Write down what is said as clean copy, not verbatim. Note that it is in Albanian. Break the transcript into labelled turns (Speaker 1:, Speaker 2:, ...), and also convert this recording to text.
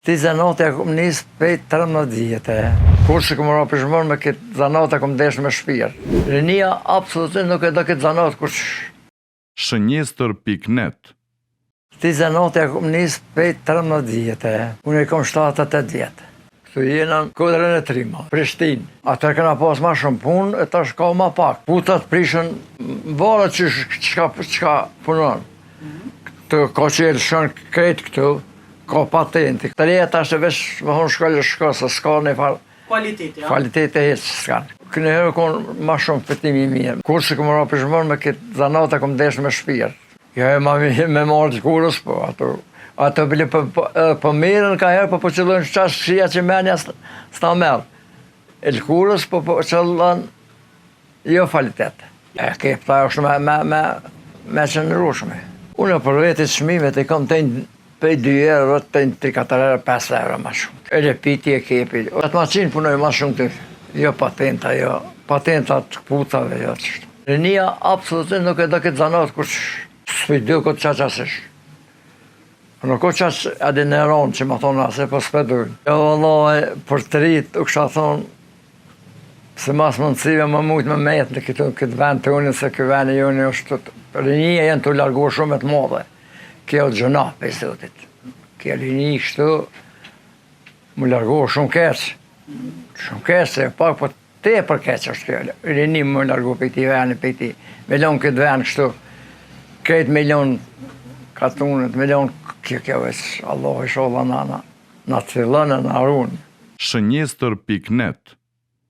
Speaker 1: Ti zanatja kom njës pej 13 vjetë. Kur që kom ra pishmon me këtë zanatja kom desh me shpirë. Rinia absolutisht nuk e do këtë zanat kush.
Speaker 2: Shënjestër.net.
Speaker 1: Ti zanatja kom njës pej 13 vjetë. Unë e kom 7-8 vjetë. Këtu jena në Kodrën e Trima, Prishtinë. Atër këna pas ma shumë punë, e tash ka ma pak. Putat prishën varet çka punon. Këtu ka qërë shën kretë këtu. Ka patenti. Të reja tash e vesh më thonë shkollë shko, se s'ka një farë
Speaker 3: Kvaliteti, ja?
Speaker 1: Kvaliteti e heqë s'kanë. Kënë herë konë ma shumë fitimi i mirë. Kur që këmë ra pishmon me këtë zanata këmë desh me shpirë. Jo e ma me marrë të kurës, po ato bile po mirën ka herë, po qëllën qash shia që menja s'ta merë. E të kurës, po qëllën jo kvalitet. E kepta është me qëndrushme. Unë për vetit shmimet e kam të pej 2 euro, të 3-4 euro, 5 euro ma shumë. E repiti e kepi. Atë maqinë punoj ma shumë të, jo patenta, jo patentat këputave, jo qështë. Rinia absolutisht nuk e do këtë zanat kush s'pidu këtë qaqasish. Nuk o qaq edhe në ronë që ma thonë ase, po s'pedujnë. Jo, Allah, për të rritë, u kësha thonë, se mas mundësive më mujtë me metë në këtë vend të unë, se këtë vend e unë është të... Rinia jenë të largohë shumë e të modhe. Kjo gjëna për zotit. Kjo rini kështu, më largohë shumë keqë. Shumë keqë, se pak po te për keqë është kjo. Rini më largohë për këti veni, për këti. Milion këtë ven kështu. Këtë milion katunët, milion kjo veç. Allah i shodha nana. Na të fillën e na runë.
Speaker 2: Shënjestër.net.